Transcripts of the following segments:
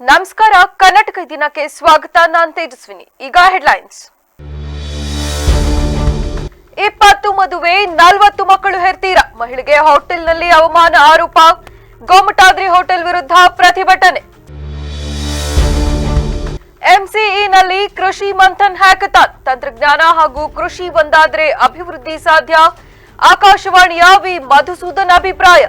ನಮಸ್ಕಾರ. ಕರ್ನಾಟಕ ದಿನಕ್ಕೆ ಸ್ವಾಗತ. ನಾನು ತೇಜಸ್ವಿನಿ. ಈಗ ಹೆಡ್ಲೈನ್ಸ್. 20 ಮದುವೆ 40 ಮಕ್ಕಳು ಹೆರ್ತೀರ, ಮಹಿಳೆಗೆ ಹೋಟೆಲ್ನಲ್ಲಿ ಅವಮಾನ ಆರೋಪ, ಗೋಮಟಾದ್ರಿ ಹೋಟೆಲ್ ವಿರುದ್ಧ ಪ್ರತಿಭಟನೆ. ಎಂಸಿಇನಲ್ಲಿ ಕೃಷಿ ಮಂಥನ್ ಹ್ಯಾಕಥಾನ್, ತಂತ್ರಜ್ಞಾನ ಹಾಗೂ ಕೃಷಿ ಒಂದಾದ್ರೆ ಅಭಿವೃದ್ಧಿ ಸಾಧ್ಯ, ಆಕಾಶವಾಣಿಯ ವಿ ಮಧುಸೂದನ್ ಅಭಿಪ್ರಾಯ.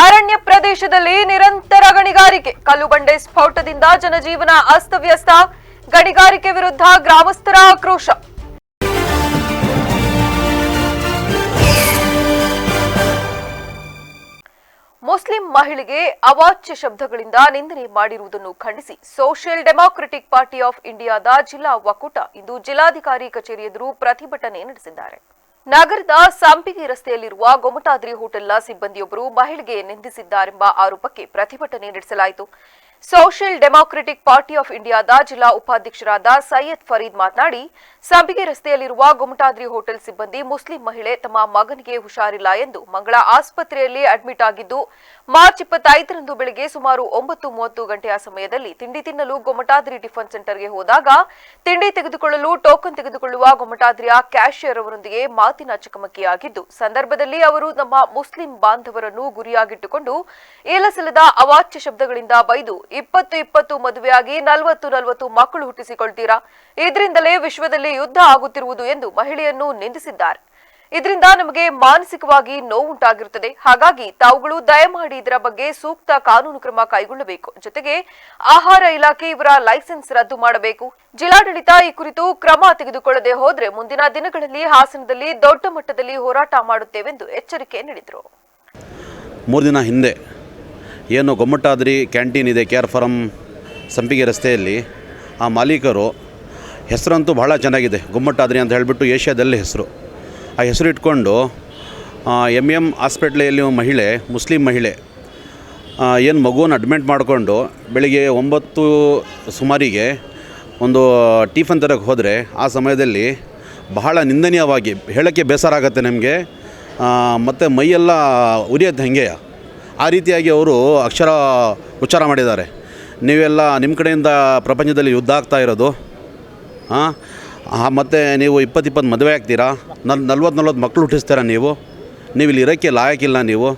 ಅರಣ್ಯ ಪ್ರದೇಶದಲ್ಲಿ ನಿರಂತರ ಗಣಿಗಾರಿಕೆ, ಕಲ್ಲುಬಂಡೆ ಸ್ಫೋಟದಿಂದ ಜನಜೀವನ ಅಸ್ತವ್ಯಸ್ತ, ಗಣಿಗಾರಿಕೆ ವಿರುದ್ಧ ಗ್ರಾಮಸ್ಥರ ಆಕ್ರೋಶ. ಮುಸ್ಲಿಂ ಮಹಿಳೆಗೆ ಅವಾಚ್ಯ ಶಬ್ದಗಳಿಂದ ನಿಂದನೆ ಮಾಡಿರುವುದನ್ನು ಖಂಡಿಸಿ ಸೋಷಿಯಲ್ ಡೆಮಾಕ್ರೆಟಿಕ್ ಪಾರ್ಟಿ ಆಫ್ ಇಂಡಿಯಾದ ಜಿಲ್ಲಾ ಒಕ್ಕೂಟ ಇಂದು ಜಿಲ್ಲಾಧಿಕಾರಿ ಕಚೇರಿ ಎದುರು ಪ್ರತಿಭಟನೆ ನಡೆಸಿದ್ದಾರೆ. ನಗರದ ಸಂಪಿಗೆ ರಸ್ತೆಯಲ್ಲಿರುವ ಗೊಮಟಾದ್ರಿ ಹೋಟೆಲ್ನ ಸಿಬ್ಬಂದಿಯೊಬ್ಬರು ಮಹಿಳೆಗೆ ನಿಂದಿಸಿದ್ದಾರೆಂಬ ಆರೋಪಕ್ಕೆ ಪ್ರತಿಭಟನೆ ನಡೆಸಲಾಯಿತು. ಸೋಷಿಯಲ್ ಡೆಮಾಕ್ರೆಟಿಕ್ ಪಾರ್ಟಿ ಆಫ್ ಇಂಡಿಯಾದ ಜಿಲ್ಲಾ ಉಪಾಧ್ಯಕ್ಷರಾದ ಸೈಯದ್ ಫರೀದ್ ಮಾತನಾಡಿ, ಸಂಪಿಗೆ ರಸ್ತೆಯಲ್ಲಿರುವ ಗೊಮಟಾದ್ರಿ ಹೋಟೆಲ್ ಸಿಬ್ಬಂದಿ ಮುಸ್ಲಿಂ ಮಹಿಳೆ ತಮ್ಮ ಮಗನಿಗೆ ಹುಷಾರಿಲ್ಲ ಎಂದು ಮಂಗಳ ಆಸ್ಪತ್ರೆಯಲ್ಲಿ ಅಡ್ಮಿಟ್ ಆಗಿದ್ದು, ಮಾರ್ಚ್ 25ರಂದು ಬೆಳಗ್ಗೆ ಸುಮಾರು 9:30 ಗಂಟೆಯ ಸಮಯದಲ್ಲಿ ತಿಂಡಿ ತಿನ್ನಲು ಗೊಮಟಾದ್ರಿ ಟಿಫನ್ ಸೆಂಟರ್ಗೆ ಹೋದಾಗ ತಿಂಡಿ ತೆಗೆದುಕೊಳ್ಳಲು ಟೋಕನ್ ತೆಗೆದುಕೊಳ್ಳುವ ಗೊಮಟಾದ್ರಿಯ ಕ್ಯಾಶಿಯರ್ ಅವರೊಂದಿಗೆ ಮಾತಿನ ಚಕಮಕಿಯಾಗಿದ್ದು, ಸಂದರ್ಭದಲ್ಲಿ ಅವರು ನಮ್ಮ ಮುಸ್ಲಿಂ ಬಾಂಧವರನ್ನು ಗುರಿಯಾಗಿಟ್ಟುಕೊಂಡು ಏಲಸಲ್ಲದ ಅವಾಚ್ಯ ಶಬ್ದಗಳಿಂದ ಬೈದು 20 ಮದುವೆಯಾಗಿ 40 ಮಕ್ಕಳು ಹುಟ್ಟಿಸಿಕೊಳ್ತೀರಾ, ಇದರಿಂದಲೇ ವಿಶ್ವದಲ್ಲಿ ಯುದ್ಧ ಆಗುತ್ತಿರುವುದು ಎಂದು ಮಹಿಳೆಯನ್ನು ನಿಂದಿಸಿದ್ದಾರೆ. ಇದರಿಂದ ನಮಗೆ ಮಾನಸಿಕವಾಗಿ ನೋವುಂಟಾಗಿರುತ್ತದೆ. ಹಾಗಾಗಿ ತಾವುಗಳು ದಯಮಾಡಿ ಇದರ ಬಗ್ಗೆ ಸೂಕ್ತ ಕಾನೂನು ಕ್ರಮ ಕೈಗೊಳ್ಳಬೇಕು. ಜೊತೆಗೆ ಆಹಾರ ಇಲಾಖೆ ಇವರ ಲೈಸೆನ್ಸ್ ರದ್ದು ಮಾಡಬೇಕು. ಜಿಲ್ಲಾಡಳಿತ ಈ ಕುರಿತು ಕ್ರಮ ತೆಗೆದುಕೊಳ್ಳದೆ ಹೋದರೆ ಮುಂದಿನ ದಿನಗಳಲ್ಲಿ ಹಾಸನದಲ್ಲಿ ದೊಡ್ಡ ಮಟ್ಟದಲ್ಲಿ ಹೋರಾಟ ಮಾಡುತ್ತೇವೆಂದು ಎಚ್ಚರಿಕೆ ನೀಡಿದರು. 3 ದಿನ ಹಿಂದೆ ಏನು ಗೊಮ್ಮಟಾದ್ರಿ ಕ್ಯಾಂಟೀನ್ ಇದೆ KR ಫಾರಂ ಸಂಪಿಗೆ ರಸ್ತೆಯಲ್ಲಿ, ಆ ಮಾಲೀಕರು ಹೆಸರಂತೂ ಬಹಳ ಚೆನ್ನಾಗಿದೆ, ಗೊಮ್ಮಟಾದ್ರಿ ಅಂತ ಹೇಳಿಬಿಟ್ಟು ಏಷ್ಯಾದಲ್ಲಿ ಹೆಸರು. ಆ ಹೆಸರು ಇಟ್ಕೊಂಡು MM ಹಾಸ್ಪಿಟ್ಲಲ್ಲಿ ಮಹಿಳೆ, ಮುಸ್ಲಿಂ ಮಹಿಳೆ ಏನು ಮಗುವನ್ನು ಅಡ್ಮಿಟ್ ಮಾಡಿಕೊಂಡು ಬೆಳಿಗ್ಗೆ 9 ಸುಮಾರಿಗೆ ಒಂದು ಟಿಫನ್ ತರಕ್ಕೆ ಹೋದರೆ ಆ ಸಮಯದಲ್ಲಿ ಬಹಳ ನಿಂದನೀಯವಾಗಿ ಹೇಳೋಕ್ಕೆ ಬೇಸರ ಆಗುತ್ತೆ ನಮಗೆ. ಮತ್ತು ಮೈಯೆಲ್ಲ ಉರಿಯುತ್ತೆ ಹಾಗೆ. ಆ ರೀತಿಯಾಗಿ ಅವರು ಅಕ್ಷರ ಉಚ್ಚಾರ ಮಾಡಿದ್ದಾರೆ. ನೀವೆಲ್ಲ ನಿಮ್ಮ ಕಡೆಯಿಂದ ಪ್ರಪಂಚದಲ್ಲಿ ಯುದ್ಧ ಆಗ್ತಾ ಇರೋದು, ಮತ್ತು ನೀವು 20 ಮದುವೆ ಆಗ್ತೀರಾ, 40 ಮಕ್ಕಳು ಹುಟ್ಟಿಸ್ತೀರಾ, ನೀವು ಇಲ್ಲಿ ಇರೋಕ್ಕೆ ಲಾಯಕ್ಕಿಲ್ಲ ನೀವು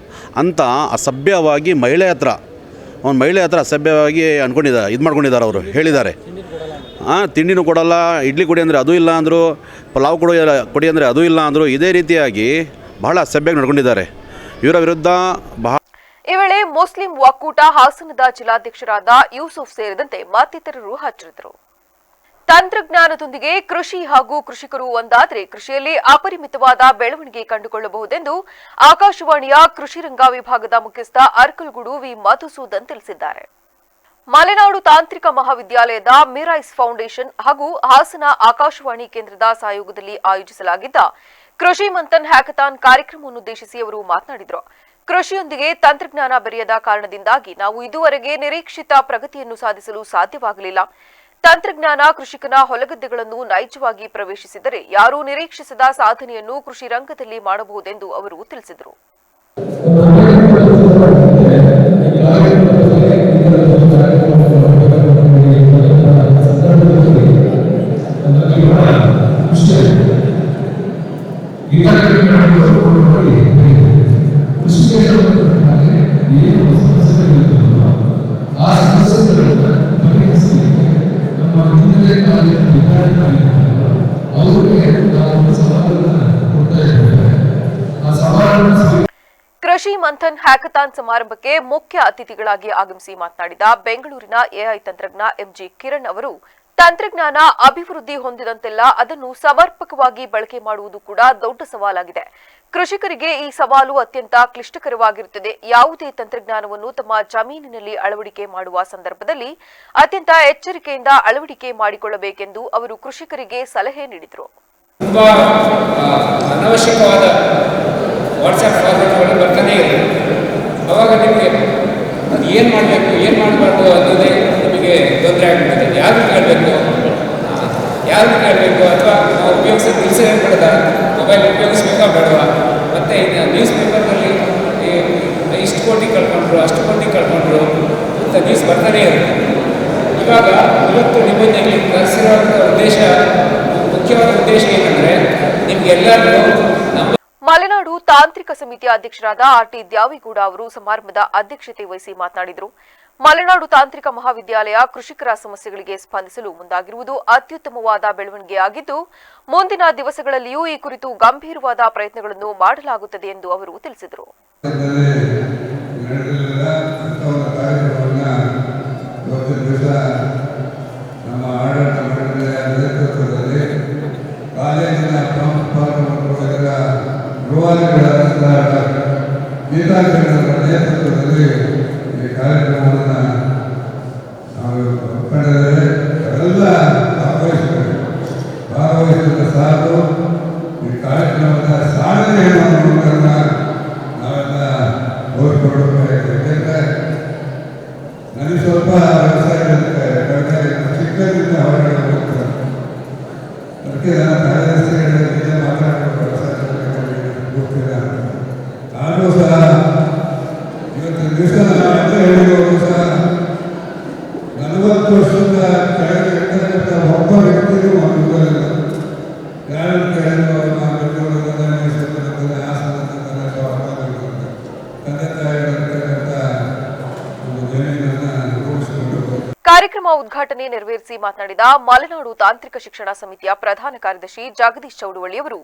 ಅಂತ ಅಸಭ್ಯವಾಗಿ ಮಹಿಳೆ ಹತ್ರ ಅಸಭ್ಯವಾಗಿ ಮಾಡ್ಕೊಂಡಿದ್ದಾರೆ. ಅವರು ಹೇಳಿದ್ದಾರೆ, ತಿಂಡಿನೂ ಕೊಡಲ್ಲ, ಇಡ್ಲಿ ಕೊಡಿ ಅಂದರೆ ಅದೂ ಇಲ್ಲ ಅಂದರು, ಪಲಾವ್ ಕೊಡಿ ಅಂದರೆ ಅದೂ ಇಲ್ಲ ಅಂದರು. ಇದೇ ರೀತಿಯಾಗಿ ಬಹಳ ಅಸಭ್ಯವಾಗಿ ನಡ್ಕೊಂಡಿದ್ದಾರೆ. ಇವರ ವಿರುದ್ಧ ಈ ವೇಳೆ ಮುಸ್ಲಿಂ ಒಕ್ಕೂಟ ಹಾಸನದ ಜಿಲ್ಲಾಧ್ಯಕ್ಷರಾದ ಯೂಸುಫ್ ಸೇರಿದಂತೆ ಮತ್ತಿತರರು ಹಾಜರಿದ್ದರು. ತಂತ್ರಜ್ಞಾನದೊಂದಿಗೆ ಕೃಷಿ ಹಾಗೂ ಕೃಷಿಕರು ಒಂದಾದರೆ ಕೃಷಿಯಲ್ಲಿ ಅಪರಿಮಿತವಾದ ಬೆಳವಣಿಗೆ ಕಂಡುಕೊಳ್ಳಬಹುದೆಂದು ಆಕಾಶವಾಣಿಯ ಕೃಷಿ ರಂಗ ವಿಭಾಗದ ಮುಖ್ಯಸ್ಥ ಅರ್ಕಲ್ಗೂಡು ವಿ ಮಧುಸೂದನ್ ತಿಳಿಸಿದ್ದಾರೆ. ಮಲೆನಾಡು ತಾಂತ್ರಿಕ ಮಹಾವಿದ್ಯಾಲಯದ ಮಿರೈಸ್ ಫೌಂಡೇಶನ್ ಹಾಗೂ ಹಾಸನ ಆಕಾಶವಾಣಿ ಕೇಂದ್ರದ ಸಹಯೋಗದಲ್ಲಿ ಆಯೋಜಿಸಲಾಗಿದ್ದ ಕೃಷಿ ಮಂಥನ್ ಹ್ಯಾಕಥಾನ್ ಕಾರ್ಯಕ್ರಮವನ್ನುದ್ದೇಶಿಸಿ ಅವರು ಮಾತನಾಡಿದರು. ಕೃಷಿಯೊಂದಿಗೆ ತಂತ್ರಜ್ಞಾನ ಬೆರೆಯದ ಕಾರಣದಿಂದಾಗಿ ನಾವು ಇದುವರೆಗೆ ನಿರೀಕ್ಷಿತ ಪ್ರಗತಿಯನ್ನು ಸಾಧಿಸಲು ಸಾಧ್ಯವಾಗಲಿಲ್ಲ. ತಂತ್ರಜ್ಞಾನ ಕೃಷಿಕನ ಹೊಲಗದ್ದೆಗಳನ್ನು ನೈಜವಾಗಿ ಪ್ರವೇಶಿಸಿದರೆ ಯಾರೂ ನಿರೀಕ್ಷಿಸದ ಸಾಧನೆಯನ್ನು ಕೃಷಿ ರಂಗದಲ್ಲಿ ಮಾಡಬಹುದೆಂದು ಅವರು ತಿಳಿಸಿದರು. ಕೃಷಿ ಮಂಥನ್ ಹ್ಯಾಕಥಾನ್ ಸಮಾರಂಭಕ್ಕೆ ಮುಖ್ಯ ಅತಿಥಿಗಳಾಗಿ ಆಗಮಿಸಿ ಮಾತನಾಡಿದ ಬೆಂಗಳೂರಿನ ಎಐ ತಂತ್ರಜ್ಞ MG ಕಿರಣ್ ಅವರು, ತಂತ್ರಜ್ಞಾನ ಅಭಿವೃದ್ಧಿ ಹೊಂದಿದಂತೆಲ್ಲ ಅದನ್ನು ಸಮರ್ಪಕವಾಗಿ ಬಳಕೆ ಮಾಡುವುದು ಕೂಡ ದೊಡ್ಡ ಸವಾಲಾಗಿದೆ. ಕೃಷಿಕರಿಗೆ ಈ ಸವಾಲು ಅತ್ಯಂತ ಕ್ಲಿಷ್ಟಕರವಾಗಿರುತ್ತದೆ. ಯಾವುದೇ ತಂತ್ರಜ್ಞಾನವನ್ನು ತಮ್ಮ ಜಮೀನಿನಲ್ಲಿ ಅಳವಡಿಕೆ ಮಾಡುವ ಸಂದರ್ಭದಲ್ಲಿ ಅತ್ಯಂತ ಎಚ್ಚರಿಕೆಯಿಂದ ಅಳವಡಿಕೆ ಮಾಡಿಕೊಳ್ಳಬೇಕೆಂದು ಅವರು ಕೃಷಿಕರಿಗೆ ಸಲಹೆ ನೀಡಿದರು. ಅನವಶ್ಯಕವಾದ ವಾಟ್ಸ್ಆ್ಯಪ್ ಫಾರ್ವರ್ಡ್ಗಳು ಬರ್ತಾನೆ ಇದೆ. ಅವಾಗ ನಿಮಗೆ ಅದು ಏನು ಮಾಡಬೇಕು ಏನು ಮಾಡಬಾರ್ದು ಅನ್ನೋದೇ ನಿಮಗೆ ತೊಂದರೆ ಆಗ್ಬಿಟ್ಟಿದೆ. ಯಾರು ಕೇಳಬೇಕು ಅಥವಾ ನಾವು ಉಪಯೋಗಿಸೋದು ನಿಲ್ಲಿಸಿ ಹೇಳ್ಬಿಡೋದ, ಮೊಬೈಲ್ ಉಪಯೋಗಿಸ್ಬೇಕಾ ಬೇಡವಾ, ಮತ್ತು ನ್ಯೂಸ್ ಪೇಪರ್ನಲ್ಲಿ ಇಷ್ಟು ಕೋಟಿ ಕಳ್ಕೊಂಡ್ರು, ಅಷ್ಟು ಕೋಟಿ ಕಳ್ಕೊಂಡ್ರು ಅಂತ ನ್ಯೂಸ್ ಬರ್ತಾನೇ ಇರುತ್ತೆ. ಇವಾಗ ಇವತ್ತು ನಿಮ್ಮನ್ನಲ್ಲಿ ಕರೆಸಿರುವಂಥ ಉದ್ದೇಶ, ಮುಖ್ಯವಾದ ಉದ್ದೇಶ ಏನಂದರೆ ನಿಮ್ಗೆಲ್ಲರಿಗೂ ನಮ್ಮ ಮಲೆನಾಡು ತಾಂತ್ರಿಕ ಸಮಿತಿಯ ಅಧ್ಯಕ್ಷರಾದ ಆರ್ಟಿ ದ್ಯಾವಿಗೌಡ ಅವರು ಸಮಾರಂಭದ ಅಧ್ಯಕ್ಷತೆ ವಹಿಸಿ ಮಾತನಾಡಿದರು. ಮಲೆನಾಡು ತಾಂತ್ರಿಕ ಮಹಾವಿದ್ಯಾಲಯ ಕೃಷಿಕರ ಸಮಸ್ಯೆಗಳಿಗೆ ಸ್ಪಂದಿಸಲು ಮುಂದಾಗಿರುವುದು ಅತ್ಯುತ್ತಮವಾದ ಬೆಳವಣಿಗೆಯಾಗಿದ್ದು, ಮುಂದಿನ ದಿವಸಗಳಲ್ಲಿಯೂ ಈ ಕುರಿತು ಗಂಭೀರವಾದ ಪ್ರಯತ್ನಗಳನ್ನು ಮಾಡಲಾಗುತ್ತದೆ ಎಂದು ಅವರು ತಿಳಿಸಿದರು. ನೇತೃತ್ವದಲ್ಲಿ ಈ ಕಾರ್ಯಕ್ರಮವನ್ನು ನಾವು ಒಪ್ಪಿಕೊಂಡಿದ್ದೇವೆ. ಎಲ್ಲ ಭಾಗವಹಿಸಿದ ಸಾಕು ಈ ಕಾರ್ಯಕ್ರಮದ ಸಾಧನೆ ಅನ್ನೋದನ್ನು ನಾವೆಲ್ಲ ಓದಿಕೊಡಬೇಕಾಗಿದೆ. ಯಾಕೆಂದರೆ ನನಗೆ ಸ್ವಲ್ಪ ವ್ಯವಸಾಯ ಚಿಕ್ಕದಿಂದ ಹೊರಗಡೆ ಹೋಗ್ತಾರೆ. ಅದಕ್ಕೆ ನಾನು ಕಾರ್ಯದರ್ಶಿಗಳಿಗೆ ಮಾತಾಡಬೇಕು, ವ್ಯವಸಾಯ ಹೋಗ್ತೀರಾ ಆದರೂ ಸಹ ಇವತ್ತಿನ ದಿವಸ ನಾವೆಲ್ಲ ಹೇಳಿರೋದು ಸಹ 40 ವರ್ಷದ ಕೆಳಗೆ ಇರ್ತಕ್ಕಂಥ ಒಬ್ಬ ವ್ಯಕ್ತಿಗೂ ಒಂದು ಯಾರು ಕೇಳಿದ್ರು ತಂದೆ ತಾಯಿಗಳಿರ್ತಕ್ಕಂಥ ಒಂದು ಜಮೀನನ್ನು ರೂಢಿಸಿಕೊಂಡು ಕಾರ್ಯಕ್ರಮ ಉದ್ಘಾಟನೆ ನೆರವೇರಿಸಿ ಮಾತನಾಡಿದ ಮಲೆನಾಡು ತಾಂತ್ರಿಕ ಶಿಕ್ಷಣ ಸಮಿತಿಯ ಪ್ರಧಾನ ಕಾರ್ಯದರ್ಶಿ ಜಗದೀಶ್ ಚೌಡವಳ್ಳಿ ಅವರು,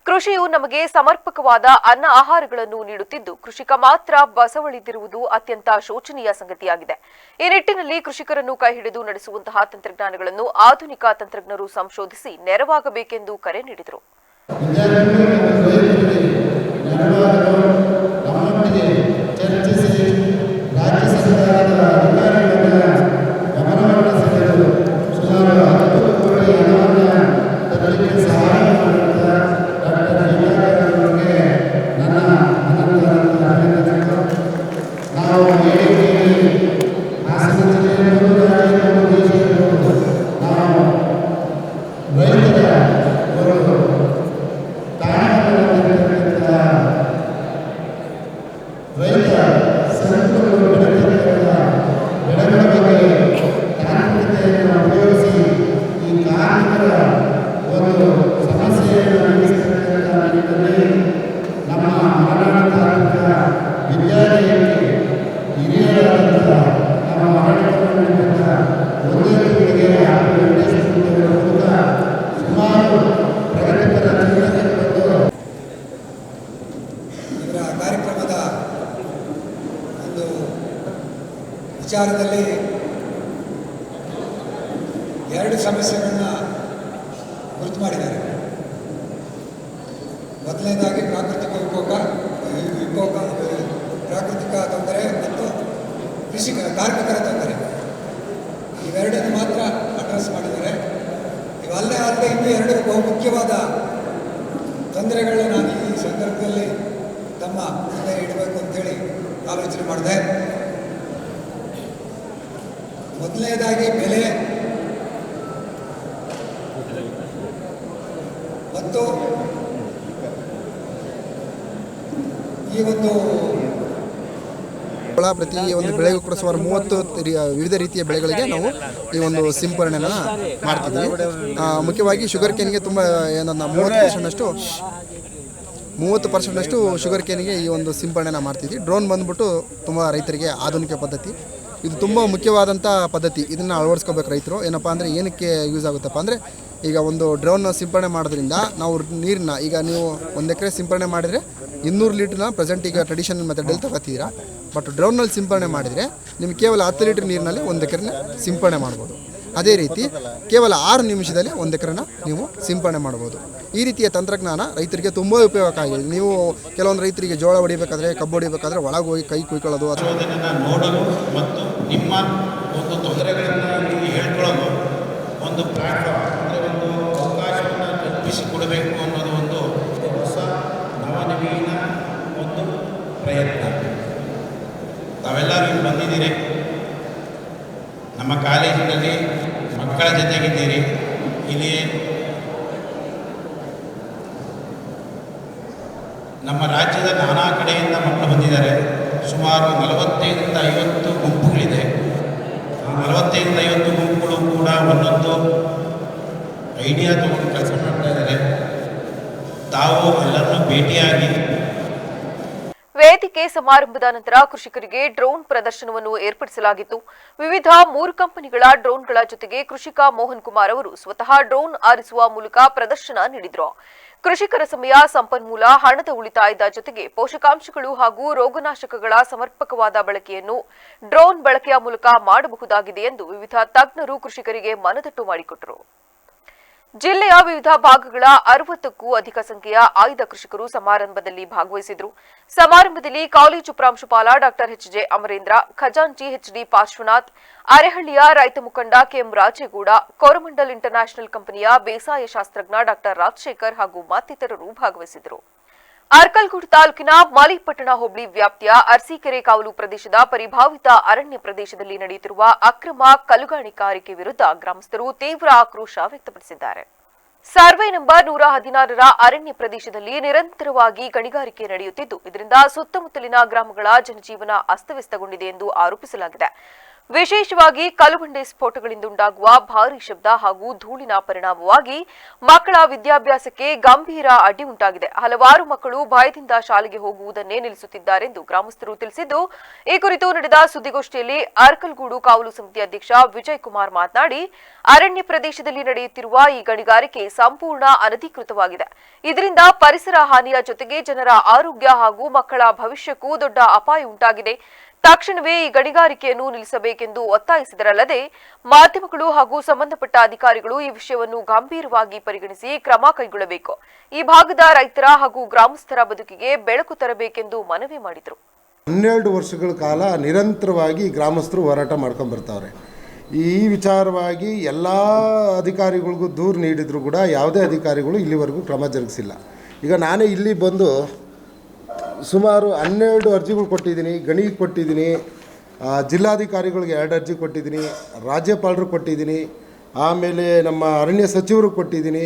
ಕೃಷಿಯು ನಮಗೆ ಸಮರ್ಪಕವಾದ ಅನ್ನ ಆಹಾರಗಳನ್ನು ನೀಡುತ್ತಿದ್ದು, ಕೃಷಿಕ ಮಾತ್ರ ಬಸವಳಿದಿರುವುದು ಅತ್ಯಂತ ಶೋಚನೀಯ ಸಂಗತಿಯಾಗಿದೆ. ಈ ನಿಟ್ಟಿನಲ್ಲಿ ಕೃಷಿಕರನ್ನು ಕೈಹಿಡಿದು ನಡೆಸುವಂತಹ ತಂತ್ರಜ್ಞಾನಗಳನ್ನು ಆಧುನಿಕ ತಂತ್ರಜ್ಞರು ಸಂಶೋಧಿಸಿ ನೆರವಾಗಬೇಕೆಂದು ಕರೆ ನೀಡಿದರು. ಕಾರ್ಯಕ್ರಮದ ಒಂದು ವಿಚಾರದಲ್ಲಿ 2 ಸಮಸ್ಯೆಗಳನ್ನ ಗುರುತು ಮಾಡಿದ್ದಾರೆ. ಮೊದಲನೇದಾಗಿ ಪ್ರಾಕೃತಿಕ ತೊಂದರೆ ಮತ್ತು ಕಾರ್ಮಿಕರ ತೊಂದರೆ, ಇವೆರಡನ್ನು ಮಾತ್ರ ಅಡ್ರೆಸ್ ಮಾಡಿದ್ದಾರೆ. ಇವೆಲ್ಲೇ ಅಲ್ಲದೆ ಇನ್ನೂ 2 ಬಹುಮುಖ್ಯವಾದ ತೊಂದರೆಗಳನ್ನ ನಾನು ಈ ಸಂದರ್ಭದಲ್ಲಿ ತಮ್ಮ ಮುಂದೆ ಇಡಬೇಕು ಅಂತೇಳಿ ಆಲೋಚನೆ ಮಾಡಿದೆ. ಮೊದಲನೇದಾಗಿ ಬೆಲೆ ಮತ್ತು ಈ ಒಂದು ಪ್ರತಿ ಒಂದು ಬೆಳೆಗೂ ಕೂಡ ಸುಮಾರು 30 ವಿವಿಧ ರೀತಿಯ ಬೆಳೆಗಳಿಗೆ ನಾವು ಈ ಒಂದು ಸಿಂಪರಣೆಯನ್ನು ಮಾಡ್ತಿದ್ವಿ. ಮುಖ್ಯವಾಗಿ ಶುಗರ್ ಕೇನ್ಗೆ ತುಂಬ ಏನನ್ನ 30% ಶುಗರ್ ಕೇನಿಗೆ ಈ ಒಂದು ಸಿಂಪರಣೆನ ಮಾಡ್ತಿದ್ವಿ. ಡ್ರೋನ್ ಬಂದ್ಬಿಟ್ಟು ತುಂಬ ರೈತರಿಗೆ ಆಧುನಿಕ ಪದ್ಧತಿ, ಇದು ತುಂಬ ಮುಖ್ಯವಾದಂಥ ಪದ್ಧತಿ. ಇದನ್ನು ಅಳವಡಿಸ್ಕೋಬೇಕು ರೈತರು. ಏನಪ್ಪ ಅಂದರೆ ಏನಕ್ಕೆ ಯೂಸ್ ಆಗುತ್ತಪ್ಪ ಅಂದರೆ, ಈಗ ಒಂದು ಡ್ರೋನ್ ಸಿಂಪರಣೆ ಮಾಡೋದ್ರಿಂದ ನಾವು ನೀರನ್ನ, ಈಗ ನೀವು 1 ಎಕರೆ ಸಿಂಪರಣೆ ಮಾಡಿದರೆ 200 ಲೀಟ್ರನ್ನ ಪ್ರೆಸೆಂಟ್ ಈಗ ಟ್ರೆಡಿಷನಲ್ ಮೆಥಡಲ್ಲಿ ತಗೋತೀರಾ. ಬಟ್ ಡ್ರೋನಲ್ಲಿ ಸಿಂಪರಣೆ ಮಾಡಿದರೆ ನಿಮ್ಗೆ ಕೇವಲ 10 ಲೀಟ್ರ್ ನೀರಿನಲ್ಲಿ 1 ಎಕರೆನ ಸಿಂಪರಣೆ ಮಾಡ್ಬೋದು. ಅದೇ ರೀತಿ ಕೇವಲ 6 ನಿಮಿಷದಲ್ಲಿ 1 ಎಕರೆನ ನೀವು ಸಿಂಪರಣೆ ಮಾಡ್ಬೋದು. ಈ ರೀತಿಯ ತಂತ್ರಜ್ಞಾನ ರೈತರಿಗೆ ತುಂಬ ಉಪಯೋಗ ಆಗಿದೆ. ನೀವು ಕೆಲವೊಂದು ರೈತರಿಗೆ ಜೋಳ ಹೊಡಿಬೇಕಾದ್ರೆ, ಕಬ್ಬು ಹೊಡಿಬೇಕಾದ್ರೆ ಒಳಗೆ ಹೋಗಿ ಕೈ ಕುಯ್ಕೊಳ್ಳೋದು, ನೋಡಲು ಮತ್ತು ನಿಮ್ಮ ಒಂದು ತೊಂದರೆಗಳನ್ನು ಹೇಳ್ಕೊಳ್ಳೋದು ಒಂದು ಪ್ಲಾಟ್ಫಾರ್ಮ್, ಅಂದರೆ ಒಂದು ಅವಕಾಶವನ್ನು ಕಲ್ಪಿಸಿಕೊಡಬೇಕು ಅನ್ನೋದು ಒಂದು ಹೊಸ ನವನವೀನ ಒಂದು ಪ್ರಯತ್ನ. ತಾವೆಲ್ಲರೂ ಬಂದಿದ್ದೀರಿ, ನಮ್ಮ ಕಾಲೇಜಿನಲ್ಲಿ ಮಕ್ಕಳ ಜೊತೆಗಿದ್ದೀರಿ. ಇಲ್ಲಿ ನಮ್ಮ ರಾಜ್ಯದ ನಾನಾ ಕಡೆಯಿಂದ ಮಕ್ಕಳು ಬಂದಿದ್ದಾರೆ. ಸುಮಾರು 45ರಿಂದ 50 ಗುಂಪುಗಳಿದೆ. ಆ 45ರಿಂದ 50 ಗುಂಪುಗಳು ಕೂಡ ಒಂದೊಂದು ಐಡಿಯಾ ತಗೊಂಡು ಕೆಲಸ ಮಾಡ್ತಾ ಇದ್ದಾರೆ. ತಾವು ಎಲ್ಲರನ್ನೂ ಭೇಟಿಯಾಗಿ ವೇದಿಕೆ ಸಮಾರಂಭದ ನಂತರ ಕೃಷಿಕರಿಗೆ ಡ್ರೋನ್ ಪ್ರದರ್ಶನವನ್ನು ಏರ್ಪಡಿಸಲಾಗಿತ್ತು. ವಿವಿಧ 3 ಕಂಪನಿಗಳ ಡ್ರೋನ್ಗಳ ಜೊತೆಗೆ ಕೃಷಿಕ ಮೋಹನ್ ಕುಮಾರ್ ಅವರು ಸ್ವತಃ ಡ್ರೋನ್ ಆರಿಸುವ ಮೂಲಕ ಪ್ರದರ್ಶನ ನೀಡಿದರು. ಕೃಷಿಕರ ಸಮಯ, ಸಂಪನ್ಮೂಲ, ಹಣದ ಉಳಿತಾಯದ ಜೊತೆಗೆ ಪೋಷಕಾಂಶಗಳು ಹಾಗೂ ರೋಗನಾಶಕಗಳ ಸಮರ್ಪಕವಾದ ಬಳಕೆಯನ್ನು ಡ್ರೋನ್ ಬಳಕೆಯ ಮೂಲಕ ಮಾಡಬಹುದಾಗಿದೆ ಎಂದು ವಿವಿಧ ತಜ್ಞರು ಕೃಷಿಕರಿಗೆ ಮನದಟ್ಟು ಮಾಡಿಕೊಟ್ಟರು. ಜಿಲ್ಲೆಯ ವಿವಿಧ ಭಾಗಗಳ 60ಕ್ಕೂ ಅಧಿಕ ಸಂಖ್ಯೆಯ ಆಯ್ದ ಕೃಷಿಕರು ಸಮಾರಂಭದಲ್ಲಿ ಭಾಗವಹಿಸಿದರು. ಸಮಾರಂಭದಲ್ಲಿ ಕಾಲೇಜು ಪ್ರಾಂಶುಪಾಲ ಡಾ ಎಚ್.ಜೆ. ಅಮರೇಂದ್ರ, ಖಜಾಂಚಿ ಎಚ್.ಡಿ. ಪಾರ್ಶ್ವನಾಥ್, ಅರೆಹಳ್ಳಿಯ ರೈತ ಮುಖಂಡ ಕೆಎಂ ರಾಜೇಗೌಡ, ಕೋರಮಂಡಲ್ ಇಂಟರ್ನ್ಯಾಷನಲ್ ಕಂಪನಿಯ ಬೇಸಾಯ ಶಾಸ್ತ್ರಜ್ಞ ಡಾ ರಾಜಶೇಖರ್ ಹಾಗೂ ಮತ್ತಿತರರು ಭಾಗವಹಿಸಿದರು. ಅರ್ಕಲ್ಗೂಡು ತಾಲೂಕಿನ ಮಾಲಿಪಟ್ಟಣ ಹೋಬಳಿ ವ್ಯಾಪ್ತಿಯ ಅರಸೀಕೆರೆ ಕಾವಲು ಪ್ರದೇಶದ ಪರಿಭಾವಿತ ಅರಣ್ಯ ಪ್ರದೇಶದಲ್ಲಿ ನಡೆಯುತ್ತಿರುವ ಅಕ್ರಮ ಕಲ್ಲುಗಾಣಿಕಾರಿಕೆ ವಿರುದ್ಧ ಗ್ರಾಮಸ್ಥರು ತೀವ್ರ ಆಕ್ರೋಶ ವ್ಯಕ್ತಪಡಿಸಿದ್ದಾರೆ. ಸರ್ವೆ ನಂಬರ್ 116ರ ಅರಣ್ಯ ಪ್ರದೇಶದಲ್ಲಿ ನಿರಂತರವಾಗಿ ಗಣಿಗಾರಿಕೆ ನಡೆಯುತ್ತಿದ್ದು, ಇದರಿಂದ ಸುತ್ತಮುತ್ತಲಿನ ಗ್ರಾಮಗಳ ಜನಜೀವನ ಅಸ್ತವ್ಯಸ್ತಗೊಂಡಿದೆ ಎಂದು ಆರೋಪಿಸಲಾಗಿದೆ. ವಿಶೇಷವಾಗಿ ಕಲ್ಲುಬಂಡೆ ಸ್ಫೋಟಗಳಿಂದುಂಟಾಗುವ ಭಾರೀ ಶಬ್ದ ಹಾಗೂ ಧೂಳಿನ ಪರಿಣಾಮವಾಗಿ ಮಕ್ಕಳ ವಿದ್ಯಾಭ್ಯಾಸಕ್ಕೆ ಗಂಭೀರ ಅಡ್ಡಿ ಉಂಟಾಗಿದೆ. ಹಲವಾರು ಮಕ್ಕಳು ಭಯದಿಂದ ಶಾಲೆಗೆ ಹೋಗುವುದನ್ನೇ ನಿಲ್ಲಿಸುತ್ತಿದ್ದಾರೆಂದು ಗ್ರಾಮಸ್ಥರು ತಿಳಿಸಿದ್ದು, ಈ ಕುರಿತು ನಡೆದ ಸುದ್ದಿಗೋಷ್ಠಿಯಲ್ಲಿ ಅರ್ಕಲ್ಗೂಡು ಕಾವಲು ಸಮಿತಿ ಅಧ್ಯಕ್ಷ ವಿಜಯ್ ಕುಮಾರ್ ಮಾತನಾಡಿ, ಅರಣ್ಯ ಪ್ರದೇಶದಲ್ಲಿ ನಡೆಯುತ್ತಿರುವ ಈ ಗಣಿಗಾರಿಕೆ ಸಂಪೂರ್ಣ ಅನಧಿಕೃತವಾಗಿದೆ. ಇದರಿಂದ ಪರಿಸರ ಹಾನಿಯ ಜೊತೆಗೆ ಜನರ ಆರೋಗ್ಯ ಹಾಗೂ ಮಕ್ಕಳ ಭವಿಷ್ಯಕ್ಕೂ ದೊಡ್ಡ ಅಪಾಯ ಉಂಟಾಗಿದೆ. ತಕ್ಷಣವೇ ಈ ಗಣಿಗಾರಿಕೆಯನ್ನು ನಿಲ್ಲಿಸಬೇಕೆಂದು ಒತ್ತಾಯಿಸಿದರಲ್ಲದೆ, ಮಾಧ್ಯಮಗಳು ಹಾಗೂ ಸಂಬಂಧಪಟ್ಟ ಅಧಿಕಾರಿಗಳು ಈ ವಿಷಯವನ್ನು ಗಂಭೀರವಾಗಿ ಪರಿಗಣಿಸಿ ಕ್ರಮ ಕೈಗೊಳ್ಳಬೇಕು. ಈ ಭಾಗದ ರೈತರ ಹಾಗೂ ಗ್ರಾಮಸ್ಥರ ಬದುಕಿಗೆ ಬೆಳಕು ತರಬೇಕೆಂದು ಮನವಿ ಮಾಡಿದರು. 12 ವರ್ಷಗಳ ಕಾಲ ನಿರಂತರವಾಗಿ ಗ್ರಾಮಸ್ಥರು ಹೋರಾಟ ಮಾಡ್ಕೊಂಡು ಬರ್ತಾವ್ರೆ. ಈ ವಿಚಾರವಾಗಿ ಎಲ್ಲ ಅಧಿಕಾರಿಗಳಿಗೂ ದೂರು ನೀಡಿದ್ರು ಕೂಡ ಯಾವುದೇ ಅಧಿಕಾರಿಗಳು ಇಲ್ಲಿವರೆಗೂ ಕ್ರಮ ಜರುಗಿಸಿಲ್ಲ. ಈಗ ನಾನೇ ಇಲ್ಲಿ ಬಂದು ಸುಮಾರು 12 ಅರ್ಜಿಗಳು ಕೊಟ್ಟಿದ್ದೀನಿ, ಗಣಿಗೆ ಕೊಟ್ಟಿದ್ದೀನಿ, ಜಿಲ್ಲಾಧಿಕಾರಿಗಳಿಗೆ 2 ಅರ್ಜಿ ಕೊಟ್ಟಿದ್ದೀನಿ, ರಾಜ್ಯಪಾಲರು ಕೊಟ್ಟಿದ್ದೀನಿ, ಆಮೇಲೆ ನಮ್ಮ ಅರಣ್ಯ ಸಚಿವರು ಕೊಟ್ಟಿದ್ದೀನಿ,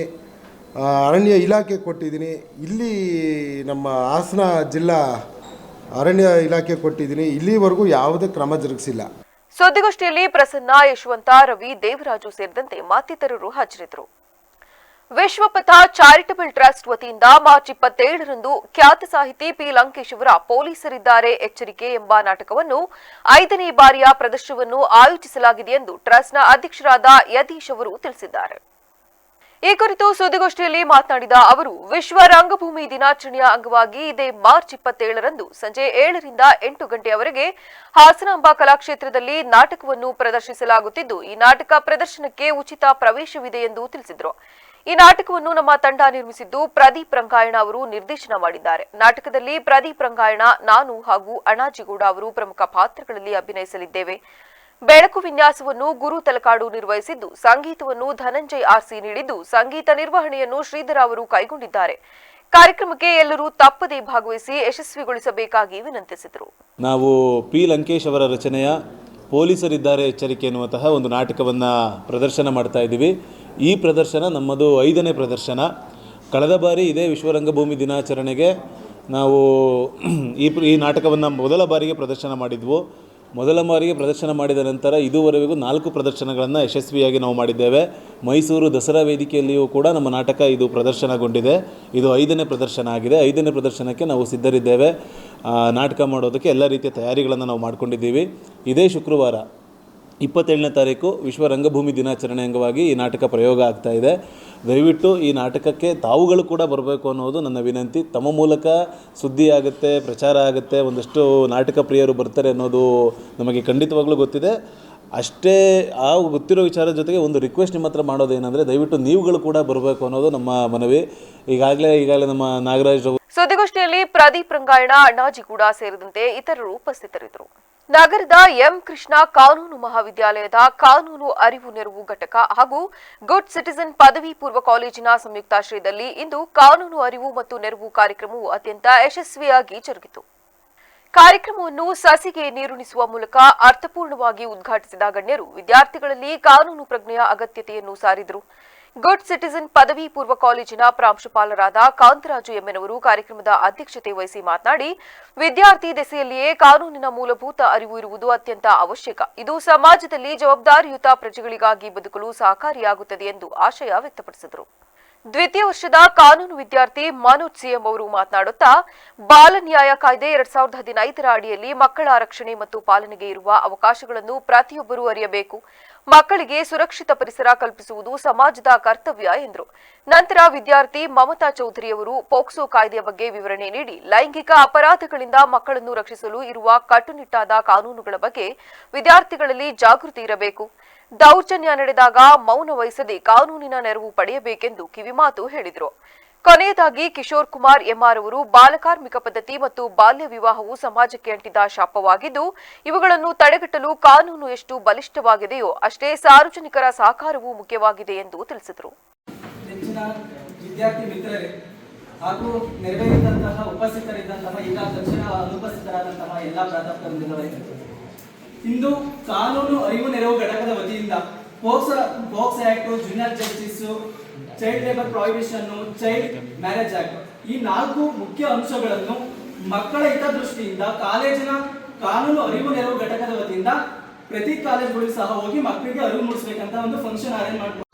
ಅರಣ್ಯ ಇಲಾಖೆ ಕೊಟ್ಟಿದ್ದೀನಿ, ಇಲ್ಲಿ ನಮ್ಮ ಹಾಸನ ಜಿಲ್ಲಾ ಅರಣ್ಯ ಇಲಾಖೆ ಕೊಟ್ಟಿದ್ದೀನಿ. ಇಲ್ಲಿವರೆಗೂ ಯಾವುದೇ ಕ್ರಮ ಜರುಗಿಸಿಲ್ಲ. ಸುದ್ದಿಗೋಷ್ಠಿಯಲ್ಲಿ ಪ್ರಸನ್ನ, ಯಶವಂತ, ರವಿ, ದೇವರಾಜು ಸೇರಿದಂತೆ ಮತ್ತಿತರರು ಹಾಜರಿದ್ದರು. ವಿಶ್ವಪಥ ಚಾರಿಟಬಲ್ ಟ್ರಸ್ಟ್ ವತಿಯಿಂದ ಮಾರ್ಚ್ 27ರಂದು ಖ್ಯಾತ ಸಾಹಿತಿ ಪಿ ಲಂಕೇಶ್ ಅವರ ಪೊಲೀಸರಿದ್ದಾರೆ ಎಚ್ಚರಿಕೆ ಎಂಬ ನಾಟಕವನ್ನು 5ನೇ ಬಾರಿಯ ಪ್ರದರ್ಶನವನ್ನು ಆಯೋಜಿಸಲಾಗಿದೆ ಎಂದು ಟ್ರಸ್ಟ್ನ ಅಧ್ಯಕ್ಷರಾದ ಯತೀಶ್ ಅವರು ತಿಳಿಸಿದ್ದಾರೆ. ಈ ಕುರಿತು ಸುದ್ದಿಗೋಷ್ಠಿಯಲ್ಲಿ ಮಾತನಾಡಿದ ಅವರು, ವಿಶ್ವ ರಂಗಭೂಮಿ ದಿನಾಚರಣೆಯ ಅಂಗವಾಗಿ ಇದೇ ಮಾರ್ಚ್ 27ರಂದು ಸಂಜೆ 7ರಿಂದ 8 ಗಂಟೆಯವರೆಗೆ ಹಾಸನಾಂಬ ಕಲಾಕ್ಷೇತ್ರದಲ್ಲಿ ನಾಟಕವನ್ನು ಪ್ರದರ್ಶಿಸಲಾಗುತ್ತಿದ್ದು, ಈ ನಾಟಕ ಪ್ರದರ್ಶನಕ್ಕೆ ಉಚಿತ ಪ್ರವೇಶವಿದೆ ಎಂದು ತಿಳಿಸಿದರು. ಈ ನಾಟಕವನ್ನು ನಮ್ಮ ತಂಡ ನಿರ್ಮಿಸಿದ್ದು ಪ್ರದೀಪ್ ರಂಗಾಯಣ ಅವರು ನಿರ್ದೇಶನ ಮಾಡಿದ್ದಾರೆ. ನಾಟಕದಲ್ಲಿ ಪ್ರದೀಪ್ ರಂಗಾಯಣ, ನಾನು ಹಾಗೂ ಅಣ್ಣಾಜಿಗೌಡ ಅವರು ಪ್ರಮುಖ ಪಾತ್ರಗಳಲ್ಲಿ ಅಭಿನಯಿಸಲಿದ್ದೇವೆ. ಬೆಳಕು ವಿನ್ಯಾಸವನ್ನು ಗುರು ತಲಕಾಡು ನಿರ್ವಹಿಸಿದ್ದು, ಸಂಗೀತವನ್ನು ಧನಂಜಯ್ ಆರ್ಸಿ ನೀಡಿದ್ದು, ಸಂಗೀತ ನಿರ್ವಹಣೆಯನ್ನು ಶ್ರೀಧರ ಅವರು ಕೈಗೊಂಡಿದ್ದಾರೆ. ಕಾರ್ಯಕ್ರಮಕ್ಕೆ ಎಲ್ಲರೂ ತಪ್ಪದೇ ಭಾಗವಹಿಸಿ ಯಶಸ್ವಿಗೊಳಿಸಬೇಕಾಗಿ ವಿನಂತಿಸಿದರು. ನಾವು ಪಿ ಲಂಕೇಶ್ ಅವರ ರಚನೆಯ ಪೊಲೀಸರಿದ್ದಾರೆ ಎಚ್ಚರಿಕೆ ಎನ್ನುವಂತಹ ಒಂದು ನಾಟಕವನ್ನು ಪ್ರದರ್ಶನ ಮಾಡ್ತಾ ಇದ್ದೀವಿ. ಈ ಪ್ರದರ್ಶನ ನಮ್ಮದು 5ನೇ ಪ್ರದರ್ಶನ. ಕಳೆದ ಬಾರಿ ಇದೇ ವಿಶ್ವರಂಗಭೂಮಿ ದಿನಾಚರಣೆಗೆ ನಾವು ಈ ನಾಟಕವನ್ನು ಮೊದಲ ಬಾರಿಗೆ ಪ್ರದರ್ಶನ ಮಾಡಿದ್ವು. ಮೊದಲ ಬಾರಿಗೆ ಪ್ರದರ್ಶನ ಮಾಡಿದ ನಂತರ ಇದುವರೆಗೂ 4 ಪ್ರದರ್ಶನಗಳನ್ನು ಯಶಸ್ವಿಯಾಗಿ ನಾವು ಮಾಡಿದ್ದೇವೆ. ಮೈಸೂರು ದಸರಾ ವೇದಿಕೆಯಲ್ಲಿಯೂ ಕೂಡ ನಮ್ಮ ನಾಟಕ ಇದು ಪ್ರದರ್ಶನಗೊಂಡಿದೆ. ಇದು 5ನೇ ಪ್ರದರ್ಶನ ಆಗಿದೆ. 5ನೇ ಪ್ರದರ್ಶನಕ್ಕೆ ನಾವು ಸಿದ್ಧರಿದ್ದೇವೆ. ನಾಟಕ ಮಾಡೋದಕ್ಕೆ ಎಲ್ಲ ರೀತಿಯ ತಯಾರಿಗಳನ್ನು ನಾವು ಮಾಡ್ಕೊಂಡಿದ್ದೀವಿ. ಇದೇ ಶುಕ್ರವಾರ 27ನೇ ತಾರೀಕು ವಿಶ್ವ ರಂಗಭೂಮಿ ದಿನಾಚರಣೆ ಅಂಗವಾಗಿ ಈ ನಾಟಕ ಪ್ರಯೋಗ ಆಗ್ತಾ ಇದೆ. ದಯವಿಟ್ಟು ಈ ನಾಟಕಕ್ಕೆ ತಾವುಗಳು ಕೂಡ ಬರಬೇಕು ಅನ್ನೋದು ನನ್ನ ವಿನಂತಿ. ತಮ್ಮ ಮೂಲಕ ಸುದ್ದಿ ಆಗುತ್ತೆ, ಪ್ರಚಾರ ಆಗುತ್ತೆ, ಒಂದಷ್ಟು ನಾಟಕ ಪ್ರಿಯರು ಬರ್ತಾರೆ ಅನ್ನೋದು ನಮಗೆ ಖಂಡಿತವಾಗ್ಲೂ ಗೊತ್ತಿದೆ. ಅಷ್ಟೇ ಆ ಗೊತ್ತಿರೋ ವಿಚಾರದ ಜೊತೆಗೆ ಒಂದು ರಿಕ್ವೆಸ್ಟ್ ನಿಮ್ಮ ಹತ್ರ ಮಾಡೋದೇನೆಂದರೆ, ದಯವಿಟ್ಟು ನೀವುಗಳು ಕೂಡ ಬರಬೇಕು ಅನ್ನೋದು ನಮ್ಮ ಮನವಿ. ಈಗಾಗಲೇ ನಮ್ಮ ನಾಗರಾಜ್ ಸುದ್ದಿಗೋಷ್ಠಿಯಲ್ಲಿ ಪ್ರದೀಪ್ ರಂಗಾಯಣ, ಅಣ್ಣಾಜಿಗೌಡ ಸೇರಿದಂತೆ ಇತರರು ಉಪಸ್ಥಿತರಿದ್ದರು. ನಗರದ ಎಂ ಕೃಷ್ಣ ಕಾನೂನು ಮಹಾವಿದ್ಯಾಲಯದ ಕಾನೂನು ಅರಿವು ನೆರವು ಘಟಕ ಹಾಗೂ ಗುಡ್ ಸಿಟಿಜನ್ ಪದವಿ ಪೂರ್ವ ಕಾಲೇಜಿನ ಸಂಯುಕ್ತಾಶ್ರಯದಲ್ಲಿ ಇಂದು ಕಾನೂನು ಅರಿವು ಮತ್ತು ನೆರವು ಕಾರ್ಯಕ್ರಮವು ಅತ್ಯಂತ ಯಶಸ್ವಿಯಾಗಿ ಜರುಗಿತು. ಕಾರ್ಯಕ್ರಮವನ್ನು ಸಸಿಗೆ ನೀರುಣಿಸುವ ಮೂಲಕ ಅರ್ಥಪೂರ್ಣವಾಗಿ ಉದ್ಘಾಟಿಸಿದ ಗಣ್ಯರು ವಿದ್ಯಾರ್ಥಿಗಳಲ್ಲಿ ಕಾನೂನು ಪ್ರಜ್ಞೆಯ ಅಗತ್ಯತೆಯನ್ನು ಸಾರಿದರು. ಗುಡ್ ಸಿಟಿಜನ್ ಪದವಿ ಪೂರ್ವ ಕಾಲೇಜಿನ ಪ್ರಾಂಶುಪಾಲರಾದ ಕಾಂತರಾಜು ಎಮ್ಮೆನವರು ಕಾರ್ಯಕ್ರಮದ ಅಧ್ಯಕ್ಷತೆ ವಹಿಸಿ ಮಾತನಾಡಿ, ವಿದ್ಯಾರ್ಥಿ ದೆಸೆಯಲ್ಲಿಯೇ ಕಾನೂನಿನ ಮೂಲಭೂತ ಅರಿವು ಇರುವುದು ಅತ್ಯಂತ ಅವಶ್ಯಕ. ಇದು ಸಮಾಜದಲ್ಲಿ ಜವಾಬ್ದಾರಿಯುತ ಪ್ರಜೆಗಳಿಗಾಗಿ ಬದುಕಲು ಸಹಕಾರಿಯಾಗುತ್ತದೆ ಎಂದು ಆಶಯ ವ್ಯಕ್ತಪಡಿಸಿದರು. ದ್ವಿತೀಯ ವರ್ಷದ ಕಾನೂನು ವಿದ್ಯಾರ್ಥಿ ಮನೋಜ್ ಸಿಎಂ ಅವರು ಮಾತನಾಡುತ್ತಾ, ಬಾಲ ನ್ಯಾಯ ಕಾಯ್ದೆ 2015ರ ಅಡಿಯಲ್ಲಿ ಮಕ್ಕಳ ರಕ್ಷಣೆ ಮತ್ತು ಪಾಲನೆಗೆ ಇರುವ ಅವಕಾಶಗಳನ್ನು ಪ್ರತಿಯೊಬ್ಬರೂ ಅರಿಯಬೇಕು. ಮಕ್ಕಳಿಗೆ ಸುರಕ್ಷಿತ ಪರಿಸರ ಕಲ್ಪಿಸುವುದು ಸಮಾಜದ ಕರ್ತವ್ಯ ಎಂದರು. ನಂತರ ವಿದ್ಯಾರ್ಥಿ ಮಮತಾ ಚೌಧರಿ ಅವರು ಪೋಕ್ಸೋ ಕಾಯ್ದೆಯ ಬಗ್ಗೆ ವಿವರಣೆ ನೀಡಿ, ಲೈಂಗಿಕ ಅಪರಾಧಗಳಿಂದ ಮಕ್ಕಳನ್ನು ರಕ್ಷಿಸಲು ಇರುವ ಕಟ್ಟುನಿಟ್ಟಾದ ಕಾನೂನುಗಳ ಬಗ್ಗೆ ವಿದ್ಯಾರ್ಥಿಗಳಲ್ಲಿ ಜಾಗೃತಿ ಇರಬೇಕು. ದೌರ್ಜನ್ಯ ನಡೆದಾಗ ಮೌನ ವಹಿಸದೆ ಕಾನೂನಿನ ನೆರವು ಪಡೆಯಬೇಕೆಂದು ಕಿವಿಮಾತು ಹೇಳಿದರು. ಕೊನೆಯದಾಗಿ ಕಿಶೋರ್ ಕುಮಾರ್ ಎಂಆರ್ ಅವರು ಬಾಲಕಾರ್ಮಿಕ ಪದ್ಧತಿ ಮತ್ತು ಬಾಲ್ಯ ವಿವಾಹವು ಸಮಾಜಕ್ಕೆ ಅಂಟಿದ ಶಾಪವಾಗಿದ್ದು, ಇವುಗಳನ್ನು ತಡೆಗಟ್ಟಲು ಕಾನೂನು ಎಷ್ಟು ಬಲಿಷ್ಠವಾಗಿದೆಯೋ ಅಷ್ಟೇ ಸಾರ್ವಜನಿಕರ ಸಹಕಾರವೂ ಮುಖ್ಯವಾಗಿದೆ ಎಂದು ತಿಳಿಸಿದರು. ವಿದ್ಯಾರ್ಥಿ ಮಿತ್ರರೇ ಹಾಗೂ ನೆರವೇರಿದಂತಹ ಉಪಸ್ಥಿತರಿದ್ದಂತಹ ಈಗ ತಕ್ಷಣ ಅನುಪಸ್ಥಿತರಾದಂತಹ ಎಲ್ಲ ಪ್ರಾಧ್ಯಾಪಕರೇ, ಇಂದು ಕಾನೂನು ಅರಿವು ನೆರವು ಘಟಕದ ವತಿಯಿಂದ POCSO act, junior justice, child labour prohibition, child marriage act ಈ 4 ಮುಖ್ಯ ಅಂಶಗಳನ್ನು ಮಕ್ಕಳ ಹಿತದೃಷ್ಟಿಯಿಂದ ಕಾಲೇಜಿನ ಕಾನೂನು ಅರಿವು ನೆರವು ಘಟಕದ ವತಿಯಿಂದ ಪ್ರತಿ ಕಾಲೇಜುಗಳಿಗೂ ಸಹ ಹೋಗಿ ಮಕ್ಕಳಿಗೆ ಅರಿವು ಮೂಡಿಸಬೇಕಂತ ಒಂದು ಫಂಕ್ಷನ್ ಅರೇಂಜ್ ಮಾಡ್ತೀವಿ.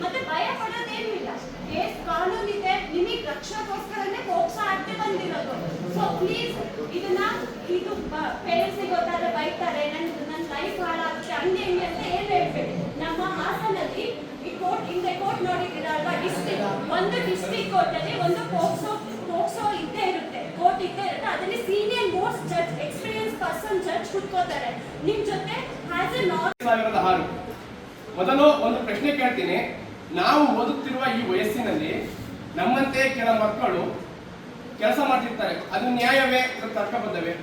ಮತ್ತೆ ಭಯ ಪಡೋದೇನು ಇಲ್ಲ. ಕಾನೂನು ಇದೆ, ನಿಮಗೆ ರಕ್ಷಣೆಗೋಸ್ಕರನೇ ಪೋಕ್ಸೋ ಆಕ್ಟ್ ಬಂದಿರೋದು. ಸೊ ಪ್ಲೀಸ್ ಇದು ಪೇರೆಂಟ್ಸ್ ಗೊತ್ತಾದ್ರೆ ಬೈತಾರೆ, ನನ್ನ ಲೈಫ್ ಹಾಳಾಗುತ್ತೆ, ಹಂಗೆ ಅಂತ ಏನು ಹೇಳ್ಬೇಡಿ. ನಮ್ಮ ಹಾಸನಲ್ಲಿ ಈ ಕೋರ್ಟ್ ನೋಡಿದ್ದೀರಲ್ವಾ, ಒಂದು ಡಿಸ್ಟ್ರಿಕ್ಟ್ ಕೋರ್ಟ್ ಅಲ್ಲಿ ಒಂದು ಪೋಕ್ಸೋ ಇದ್ದೇ ಇರುತ್ತೆ, ಕೋರ್ಟ್ ಇದ್ದೇ ಇರುತ್ತೆ. ಅದರಲ್ಲಿ senior most judge, experience person judge ಕೂತ್ಕೋತಾರೆ ನಿಮ್ ಜೊತೆ. ಮೊದಲು ಒಂದು ಪ್ರಶ್ನೆ ಕೇಳ್ತೀನಿ. ನಾವು ಓದುತ್ತಿರುವ ಈ ವಯಸ್ಸಿನಲ್ಲಿ ನಮ್ಮಂತೆ ಕೆಲ ಮಕ್ಕಳು ಕೆಲಸ ಮಾಡ್ತಿರ್ತಾರೆ. ಅದು ನ್ಯಾಯವೇ, ತರ್ಕಬದ್ಧವೇ?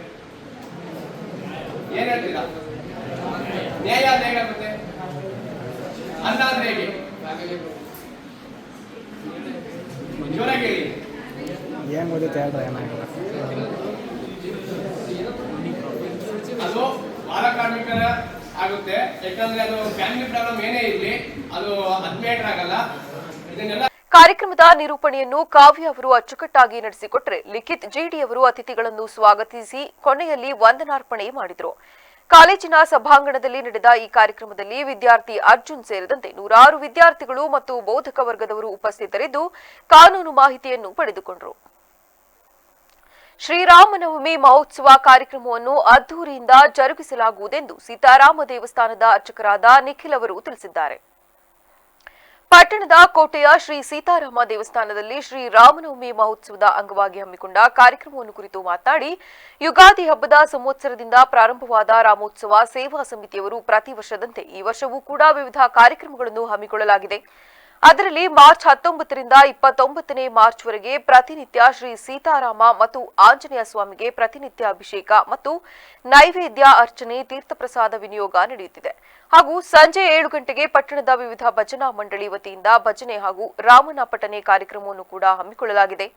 ಏನ್ ಹೇಳ್ತೀರಾ? ನ್ಯಾಯ ಅಂದ್ರೆ ಹೇಗಾಗುತ್ತೆ? ಅಲ್ಲ ಅಂದ್ರೆ ಹೇಗೆ? ಜೋರಾಗಿ ಹೇಳಿ. ಅದು ಬಾಲ ಕಾರ್ಮಿಕರ ಆಗುತ್ತೆ. ಯಾಕಂದ್ರೆ ಅದು ಫ್ಯಾಮಿಲಿ ಪ್ರಾಬ್ಲಮ್ ಏನೇ ಇರಲಿ ಅದು ಅಡ್ಮಿಟ್ ಆಗಲ್ಲ. ಇದನ್ನೆಲ್ಲ ಕಾರ್ಯಕ್ರಮದ ನಿರೂಪಣೆಯನ್ನು ಕಾವ್ಯ ಅವರು ಅಚ್ಚುಕಟ್ಟಾಗಿ ನಡೆಸಿಕೊಟ್ಟರೆ, ಲಿಖಿತ್ ಜಿಡಿ ಅವರು ಅತಿಥಿಗಳನ್ನು ಸ್ವಾಗತಿಸಿ ಕೊನೆಯಲ್ಲಿ ವಂದನಾರ್ಪಣೆ ಮಾಡಿದರು. ಕಾಲೇಜಿನ ಸಭಾಂಗಣದಲ್ಲಿ ನಡೆದ ಈ ಕಾರ್ಯಕ್ರಮದಲ್ಲಿ ವಿದ್ಯಾರ್ಥಿ ಅರ್ಜುನ್ ಸೇರಿದಂತೆ 100 ವಿದ್ಯಾರ್ಥಿಗಳು ಮತ್ತು ಬೋಧಕ ವರ್ಗದವರು ಉಪಸ್ಥಿತರಿದ್ದು ಕಾನೂನು ಮಾಹಿತಿಯನ್ನು ಪಡೆದುಕೊಂಡರು. ಶ್ರೀರಾಮನವಮಿ ಮಹೋತ್ಸವ ಕಾರ್ಯಕ್ರಮವನ್ನು ಅದ್ದೂರಿಯಿಂದ ಜರುಗಿಸಲಾಗುವುದೆಂದು ಸೀತಾರಾಮ ದೇವಸ್ಥಾನದ ಅರ್ಚಕರಾದ ನಿಖಿಲ್ ಅವರು ತಿಳಿಸಿದ್ದಾರೆ. ಪಟ್ಟಣದ ಕೋಟೆಯ ಶ್ರೀ ಸೀತಾರಾಮ ದೇವಸ್ಥಾನದಲ್ಲಿ ಶ್ರೀರಾಮನವಮಿ ಮಹೋತ್ಸವದ ಅಂಗವಾಗಿ ಹಮ್ಮಿಕೊಂಡ ಕಾರ್ಯಕ್ರಮವನ್ನು ಕುರಿತು ಮಾತನಾಡಿ, ಯುಗಾದಿ ಹಬ್ಬದ ಸಂವತ್ಸರದಿಂದ ಪ್ರಾರಂಭವಾದ ರಾಮೋತ್ಸವ ಸೇವಾ ಸಮಿತಿಯವರು ಪ್ರತಿ ವರ್ಷದಂತೆ ಈ ವರ್ಷವೂ ಕೂಡ ವಿವಿಧ ಕಾರ್ಯಕ್ರಮಗಳನ್ನು ಹಮ್ಮಿಕೊಳ್ಳಲಾಗಿದೆ. ಅದರಲ್ಲಿ ಮಾರ್ಚ್ 19ರಿಂದ 29ನೇ ಮಾರ್ಚ್ವರೆಗೆ ಪ್ರತಿನಿತ್ಯ ಶ್ರೀ ಸೀತಾರಾಮ ಮತ್ತು ಆಂಜನೇಯ ಸ್ವಾಮಿಗೆ ಪ್ರತಿನಿತ್ಯ ಅಭಿಷೇಕ ಮತ್ತು ನೈವೇದ್ಯ ಅರ್ಚನೆ, ತೀರ್ಥಪ್ರಸಾದ ವಿನಿಯೋಗ ನಡೆಯುತ್ತಿದೆ. ಹಾಗೂ ಸಂಜೆ 7 ಗಂಟೆಗೆ ಪಟ್ಟಣದ ವಿವಿಧ ಭಜನಾ ಮಂಡಳಿ ವತಿಯಿಂದ ಭಜನೆ ಹಾಗೂ ರಾಮನ ಪಠನೆ ಕಾರ್ಯಕ್ರಮವನ್ನು ಕೂಡ ಹಮ್ಮಿಕೊಳ್ಳಲಾಗಿದೆ.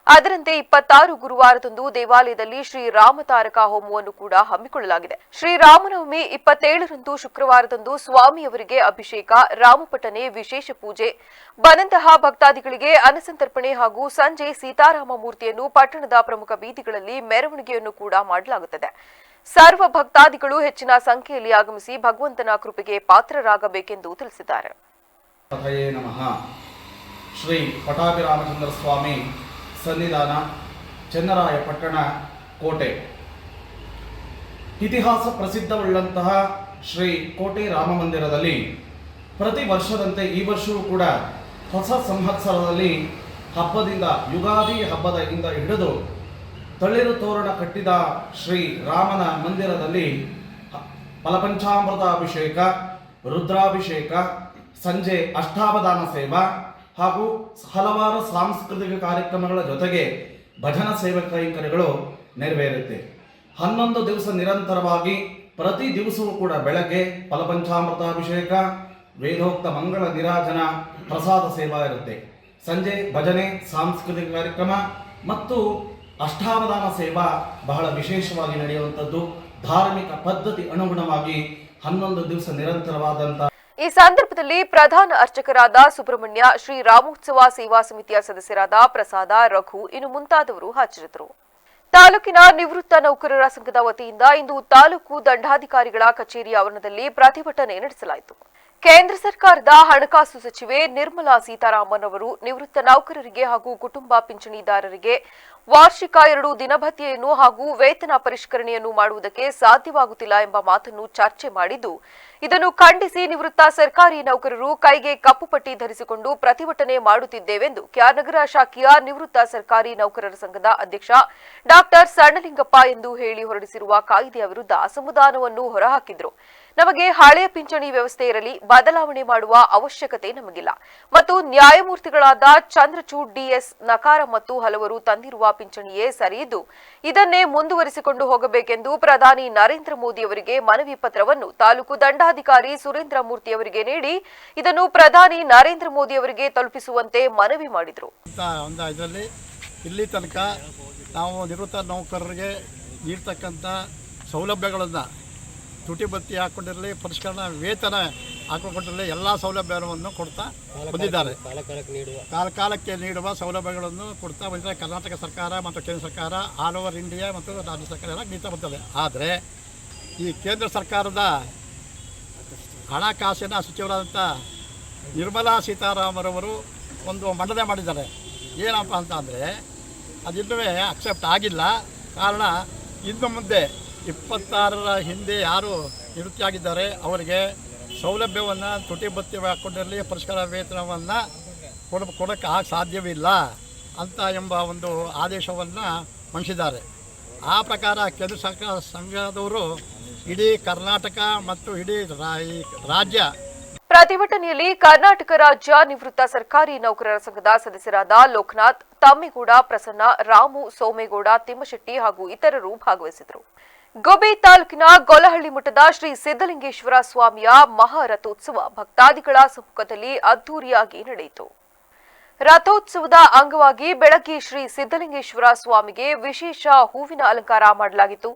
ಅದರಂತೆ 26 ಗುರುವಾರದಂದು ದೇವಾಲಯದಲ್ಲಿ ಶ್ರೀರಾಮ ತಾರಕ ಹೋಮವನ್ನು ಕೂಡ ಹಮ್ಮಿಕೊಳ್ಳಲಾಗಿದೆ. ಶ್ರೀರಾಮನವಮಿ 27ರಂದು ಶುಕ್ರವಾರದಂದು ಸ್ವಾಮಿಯವರಿಗೆ ಅಭಿಷೇಕ, ರಾಮಪಠನೆ, ವಿಶೇಷ ಪೂಜೆ, ಬಂದಂತಹ ಭಕ್ತಾದಿಗಳಿಗೆ ಅನ್ನಸಂತರ್ಪಣೆ ಹಾಗೂ ಸಂಜೆ ಸೀತಾರಾಮ ಮೂರ್ತಿಯನ್ನು ಪಟ್ಟಣದ ಪ್ರಮುಖ ಬೀದಿಗಳಲ್ಲಿ ಮೆರವಣಿಗೆಯನ್ನು ಕೂಡ ಮಾಡಲಾಗುತ್ತದೆ. ಸರ್ವ ಭಕ್ತಾದಿಗಳು ಹೆಚ್ಚಿನ ಸಂಖ್ಯೆಯಲ್ಲಿ ಆಗಮಿಸಿ ಭಗವಂತನ ಕೃಪೆಗೆ ಪಾತ್ರರಾಗಬೇಕೆಂದು ತಿಳಿಸಿದ್ದಾರೆ. ಶ್ರೀ ಪಟಾಭಿರಾಮಚಂದ್ರ ಸ್ವಾಮಿ ಸನ್ನಿಧಾನ, ಚನ್ನರಾಯಪಟ್ಟಣ ಕೋಟೆ. ಇತಿಹಾಸ ಪ್ರಸಿದ್ಧವುಳ್ಳಂತಹ ಶ್ರೀ ಕೋಟೆ ರಾಮ ಮಂದಿರದಲ್ಲಿ ಪ್ರತಿ ವರ್ಷದಂತೆ ಈ ವರ್ಷವೂ ಕೂಡ ಹೊಸ ಸಂವತ್ಸರದಲ್ಲಿ ಹಬ್ಬದಿಂದ, ಯುಗಾದಿ ಹಬ್ಬದಿಂದ ಹಿಡಿದು ತಳಿರು ತೋರಣ ಕಟ್ಟಿದ ಶ್ರೀ ರಾಮನ ಮಂದಿರದಲ್ಲಿ ಫಲಪಂಚಾಮೃತ ಅಭಿಷೇಕ, ರುದ್ರಾಭಿಷೇಕ, ಸಂಜೆ ಅಷ್ಟಾವಧಾನ ಸೇವಾ ಹಾಗೂ ಹಲವಾರು ಸಾಂಸ್ಕೃತಿಕ ಕಾರ್ಯಕ್ರಮಗಳ ಜೊತೆಗೆ ಭಜನಾ ಸೇವಾ ಕೈಂಕರ್ಯಗಳು ನೆರವೇರುತ್ತೆ. 11 ದಿವಸ ನಿರಂತರವಾಗಿ ಪ್ರತಿ ದಿವಸವೂ ಕೂಡ ಬೆಳಗ್ಗೆ ಫಲಪಂಚಾಮೃತಾಭಿಷೇಕ, ವೇದೋಕ್ತ ಮಂಗಳ ನಿರಾಜನ, ಪ್ರಸಾದ ಸೇವಾ ಇರುತ್ತೆ. ಸಂಜೆ ಭಜನೆ, ಸಾಂಸ್ಕೃತಿಕ ಕಾರ್ಯಕ್ರಮ ಮತ್ತು ಅಷ್ಟಾವಧಾನ ಸೇವಾ ಬಹಳ ವಿಶೇಷವಾಗಿ ನಡೆಯುವಂಥದ್ದು. ಧಾರ್ಮಿಕ ಪದ್ಧತಿ ಅನುಗುಣವಾಗಿ 11 ದಿವಸ ನಿರಂತರವಾದಂಥ ಈ ಸಂದರ್ಭದಲ್ಲಿ ಪ್ರಧಾನ ಅರ್ಚಕರಾದ ಸುಬ್ರಹ್ಮಣ್ಯ, ಶ್ರೀ ರಾಮೋತ್ಸವ ಸೇವಾ ಸಮಿತಿಯ ಸದಸ್ಯರಾದ ಪ್ರಸಾದ, ರಘು ಇನ್ನು ಮುಂತಾದವರು ಹಾಜರಿದ್ದರು. ತಾಲೂಕಿನ ನಿವೃತ್ತ ನೌಕರರ ಸಂಘದ ವತಿಯಿಂದ ಇಂದು ತಾಲೂಕು ದಂಡಾಧಿಕಾರಿಗಳ ಕಚೇರಿ ಆವರಣದಲ್ಲಿ ಪ್ರತಿಭಟನೆ ನಡೆಸಲಾಯಿತು. ಕೇಂದ್ರ ಸರ್ಕಾರದ ಹಣಕಾಸು ಸಚಿವೆ ನಿರ್ಮಲಾ ಸೀತಾರಾಮನ್ ಅವರು ನಿವೃತ್ತ ನೌಕರರಿಗೆ ಹಾಗೂ ಕುಟುಂಬ ಪಿಂಚಣಿದಾರರಿಗೆ ವಾರ್ಷಿಕ 2 ದಿನಭತ್ಯೆಯನ್ನು ಹಾಗೂ ವೇತನ ಪರಿಷ್ಕರಣೆಯನ್ನು ಮಾಡುವುದಕ್ಕೆ ಸಾಧ್ಯವಾಗುತ್ತಿಲ್ಲ ಎಂಬ ಮಾತನ್ನು ಚರ್ಚೆ ಮಾಡಿದ್ದು, ಇದನ್ನು ಖಂಡಿಸಿ ನಿವೃತ್ತ ಸರ್ಕಾರಿ ನೌಕರರು ಕೈಗೆ ಕಪ್ಪು ಪಟ್ಟಿ ಧರಿಸಿಕೊಂಡು ಪ್ರತಿಭಟನೆ ಮಾಡುತ್ತಿದ್ದೇವೆಂದು ಕೆಆರ್ನಗರ ಶಾಖೆಯ ನಿವೃತ್ತ ಸರ್ಕಾರಿ ನೌಕರರ ಸಂಘದ ಅಧ್ಯಕ್ಷ ಡಾಕ್ಟರ್ ಸಣ್ಣಲಿಂಗಪ್ಪ ಎಂದು ಹೇಳಿ ಹೊರಡಿಸಿರುವ ಕಾಯ್ದೆಯ ವಿರುದ್ಧ ಅಸಮಾಧಾನವನ್ನು ಹೊರಹಾಕಿದರು. ನಮಗೆ ಹಳೆಯ ಪಿಂಚಣಿ ವ್ಯವಸ್ಥೆ ಇರಲಿ, ಬದಲಾವಣೆ ಮಾಡುವ ಅವಶ್ಯಕತೆ ನಮಗಿಲ್ಲ ಮತ್ತು ನ್ಯಾಯಮೂರ್ತಿಗಳಾದ ಚಂದ್ರಚೂಡ್ ಡಿಎಸ್ ನಕಾರ ಮತ್ತು ಹಲವರು ತಂದಿರುವ ಪಿಂಚಣಿಯೇ ಸರಿಯಿದ್ದು ಇದನ್ನೇ ಮುಂದುವರಿಸಿಕೊಂಡು ಹೋಗಬೇಕೆಂದು ಪ್ರಧಾನಿ ನರೇಂದ್ರ ಮೋದಿ ಅವರಿಗೆ ಮನವಿ ಪತ್ರವನ್ನು ತಾಲೂಕು ದಂಡಾಧಿಕಾರಿ ಸುರೇಂದ್ರ ಮೂರ್ತಿ ಅವರಿಗೆ ನೀಡಿ ಇದನ್ನು ಪ್ರಧಾನಿ ನರೇಂದ್ರ ಮೋದಿ ಅವರಿಗೆ ತಲುಪಿಸುವಂತೆ ಮನವಿ ಮಾಡಿದರು. ಇಲ್ಲಿ ತನಕ ನಾವು ನಿವೃತ್ತ ನೌಕರರಿಗೆ ನೀಡ್ತಕ್ಕಂಥ ಸೌಲಭ್ಯಗಳನ್ನು ತುಟಿ ಬತ್ತಿ ಹಾಕ್ಕೊಂಡಿರಲಿ, ಪರಿಷ್ಕರಣಾ ವೇತನ ಹಾಕಿಕೊಂಡಿರಲಿ, ಎಲ್ಲ ಸೌಲಭ್ಯವನ್ನು ಕೊಡ್ತಾ ಬಂದಿದ್ದಾರೆ. ಕಾಲಕ್ಕೆ ನೀಡುವ ಸೌಲಭ್ಯಗಳನ್ನು ಕೊಡ್ತಾ ಬಂದಿದ್ದಾರೆ. ಕರ್ನಾಟಕ ಸರ್ಕಾರ ಮತ್ತು ಕೇಂದ್ರ ಸರ್ಕಾರ ಆಲ್ ಓವರ್ ಇಂಡಿಯಾ ಮತ್ತು ರಾಜ್ಯ ಸರ್ಕಾರ ಎಲ್ಲ ನೀಡ್ತಾ ಬರ್ತದೆ. ಆದರೆ ಈ ಕೇಂದ್ರ ಸರ್ಕಾರದ ಹಣಕಾಸಿನ ಸಚಿವರಾದಂಥ ನಿರ್ಮಲಾ ಸೀತಾರಾಮರವರು ಒಂದು ಮಂಡನೆ ಮಾಡಿದ್ದಾರೆ. ಏನಪ್ಪ ಅಂತ ಅಂದರೆ ಅದಿನ್ನೂ ಅಕ್ಸೆಪ್ಟ್ ಆಗಿಲ್ಲ. ಕಾರಣ ಇನ್ನು ಮುಂದೆ 26ರ ಹಿಂದೆ ಯಾರು ನಿವೃತ್ತಿ ಆಗಿದ್ದಾರೆ ಅವರಿಗೆ ಸೌಲಭ್ಯವನ್ನು ತುಟಿ ಬತ್ತಿ ಹಾಕ್ಕೊಂಡಿರಲಿ, ಪರಿಷ್ಕಾರ ವೇತನವನ್ನು ಕೊಡೋಕ್ಕೆ ಸಾಧ್ಯವಿಲ್ಲ ಅಂತ ಎಂಬ ಒಂದು ಆದೇಶವನ್ನು ಮಂಡಿಸಿದ್ದಾರೆ. ಆ ಪ್ರಕಾರ ಕೇಂದ್ರ ಸರ್ಕಾರ ಸಂಘದವರು ಇಡೀ ಕರ್ನಾಟಕ ಮತ್ತು ಇಡೀ ರಾಜ್ಯ ಪ್ರತಿಭಟನೆಯಲ್ಲಿ ಕರ್ನಾಟಕ ರಾಜ್ಯ ನಿವೃತ್ತ ಸರ್ಕಾರಿ ನೌಕರರ ಸಂಘದ ಸದಸ್ಯರಾದ ಲೋಕನಾಥ್, ತಮ್ಮೇಗೌಡ, ಪ್ರಸನ್ನ, ರಾಮು, ಸೋಮೇಗೌಡ, ತಿಮ್ಮಶೆಟ್ಟಿ ಹಾಗೂ ಇತರರು ಭಾಗವಹಿಸಿದರು. ಗೋಬಿ ತಾಲೂಕಿನ ಗೊಲಹಳ್ಳಿ ಮಠದ ಶ್ರೀ ಸಿದ್ದಲಿಂಗೇಶ್ವರ ಸ್ವಾಮಿಯ ಮಹಾರಥೋತ್ಸವ ಭಕ್ತಾದಿಗಳ ಸಮ್ಮುಖದಲ್ಲಿ ಅದ್ದೂರಿಯಾಗಿ ನಡೆಯಿತು. ರಥೋತ್ಸವದ ಅಂಗವಾಗಿ ಬೆಳಗ್ಗೆ ಶ್ರೀ ಸಿದ್ದಲಿಂಗೇಶ್ವರ ಸ್ವಾಮಿಗೆ ವಿಶೇಷ ಹೂವಿನ ಅಲಂಕಾರ ಮಾಡಲಾಗಿತ್ತು.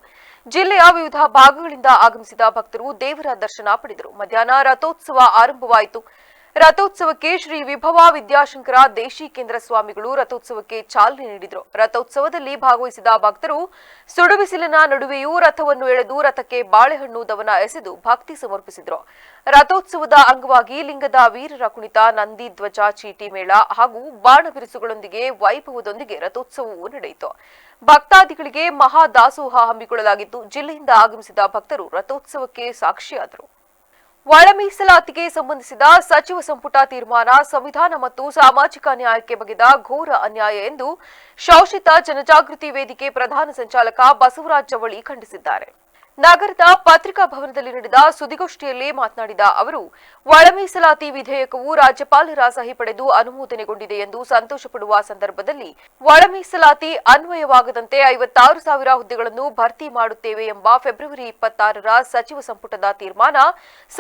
ಜಿಲ್ಲೆಯ ವಿವಿಧ ಭಾಗಗಳಿಂದ ಆಗಮಿಸಿದ ಭಕ್ತರು ದೇವರ ದರ್ಶನ ಪಡೆದರು. ಮಧ್ಯಾಹ್ನ ರಥೋತ್ಸವ ಆರಂಭವಾಯಿತು. ರಥೋತ್ಸವಕ್ಕೆ ಶ್ರೀ ವಿಭವ ವಿದ್ಯಾಶಂಕರ ದೇಶಿ ಕೇಂದ್ರ ಸ್ವಾಮಿಗಳು ರಥೋತ್ಸವಕ್ಕೆ ಚಾಲನೆ ನೀಡಿದರು. ರಥೋತ್ಸವದಲ್ಲಿ ಭಾಗವಹಿಸಿದ ಭಕ್ತರು ಸುಡುಬಿಸಿಲಿನ ನಡುವೆಯೂ ರಥವನ್ನು ಎಳೆದು ರಥಕ್ಕೆ ಬಾಳೆಹಣ್ಣು ದವನ ಎಸೆದು ಭಕ್ತಿ ಸಮರ್ಪಿಸಿದರು. ರಥೋತ್ಸವದ ಅಂಗವಾಗಿ ಲಿಂಗದ ವೀರರ ಕುಣಿತ, ನಂದಿ ಧ್ವಜ, ಚೀಟಿ ಮೇಳ ಹಾಗೂ ಬಾಣ ಬಿರುಸುಗಳೊಂದಿಗೆ ವೈಭವದೊಂದಿಗೆ ರಥೋತ್ಸವವು ನಡೆಯಿತು. ಭಕ್ತಾದಿಗಳಿಗೆ ಮಹಾದಾಸೋಹ ಹಮ್ಮಿಕೊಳ್ಳಲಾಗಿದ್ದು, ಜಿಲ್ಲೆಯಿಂದ ಆಗಮಿಸಿದ ಭಕ್ತರು ರಥೋತ್ಸವಕ್ಕೆ ಸಾಕ್ಷಿಯಾದರು. ಒಳ ಮೀಸಲಾತಿಗೆ ಸಂಬಂಧಿಸಿದ ಸಚಿವ ಸಂಪುಟ ತೀರ್ಮಾನ ಸಂವಿಧಾನ ಮತ್ತು ಸಾಮಾಜಿಕ ನ್ಯಾಯಕ್ಕೆ ಬಗೆದ ಘೋರ ಅನ್ಯಾಯ ಎಂದು ಶೋಷಿತ ಜನಜಾಗೃತಿ ವೇದಿಕೆ ಪ್ರಧಾನ ಸಂಚಾಲಕ ಬಸವರಾಜ ಜವಳಿ ಖಂಡಿಸಿದ್ದಾರೆ. ನಗರದ ಪತ್ರಿಕಾ ಭವನದಲ್ಲಿ ನಡೆದ ಸುದ್ದಿಗೋಷ್ಠಿಯಲ್ಲಿ ಮಾತನಾಡಿದ ಅವರು, ಒಳ ಮೀಸಲಾತಿ ವಿಧೇಯಕವು ರಾಜ್ಯಪಾಲರ ಸಹಿ ಪಡೆದು ಅನುಮೋದನೆಗೊಂಡಿದೆ ಎಂದು ಸಂತೋಷಪಡುವ ಸಂದರ್ಭದಲ್ಲಿ ಒಳ ಮೀಸಲಾತಿ ಅನ್ವಯವಾಗದಂತೆ 56,000 ಹುದ್ದೆಗಳನ್ನು ಭರ್ತಿ ಮಾಡುತ್ತೇವೆ ಎಂಬ ಫೆಬ್ರವರಿ 26ರ ಸಚಿವ ಸಂಪುಟದ ತೀರ್ಮಾನ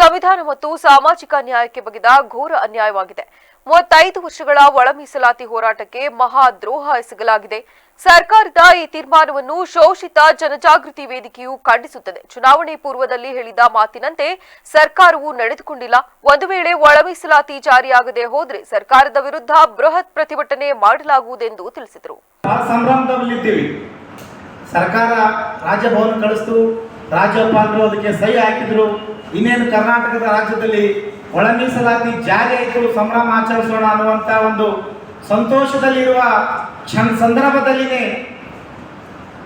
ಸಂವಿಧಾನ ಮತ್ತು ಸಾಮಾಜಿಕ ನ್ಯಾಯಕ್ಕೆ ಬಗೆದ ಘೋರ ಅನ್ಯಾಯವಾಗಿದೆ. 35 ವರ್ಷಗಳ ಒಳ ಮೀಸಲಾತಿ ಹೋರಾಟಕ್ಕೆ ಮಹಾದ್ರೋಹ ಎಸಗಲಾಗಿದೆ. ಸರ್ಕಾರದ ಈ ತೀರ್ಮಾನವನ್ನು ಶೋಷಿತ ಜನಜಾಗೃತಿ ವೇದಿಕೆಯು ಖಂಡಿಸುತ್ತದೆ. ಚುನಾವಣೆ ಪೂರ್ವದಲ್ಲಿ ಹೇಳಿದ ಮಾತಿನಂತೆ ಸರ್ಕಾರವು ನಡೆದುಕೊಂಡಿಲ್ಲ. ಒಂದು ವೇಳೆ ಒಳ ಮೀಸಲಾತಿ ಜಾರಿಯಾಗದೆ ಹೋದರೆ ಸರ್ಕಾರದ ವಿರುದ್ಧ ಬೃಹತ್ ಪ್ರತಿಭಟನೆ ಮಾಡಲಾಗುವುದೆಂದು ತಿಳಿಸಿದರು. ಸರ್ಕಾರ ರಾಜಭವನ ಕಳಿಸ್ತು, ರಾಜ್ಯಪಾಲರು ಅದಕ್ಕೆ ಸಹಿ ಹಾಕಿದ್ರು. ಇನ್ನೇನು ಕರ್ನಾಟಕದ ರಾಜ್ಯದಲ್ಲಿ ಒಳ ಮೀಸಲಾತಿ ಜಾರಿ ಆಯಿತು, ಸಂಭ್ರಮ ಆಚರಿಸೋಣ ಅನ್ನುವಂಥ ಒಂದು ಸಂತೋಷದಲ್ಲಿರುವ ಸಂದರ್ಭದಲ್ಲಿನೇ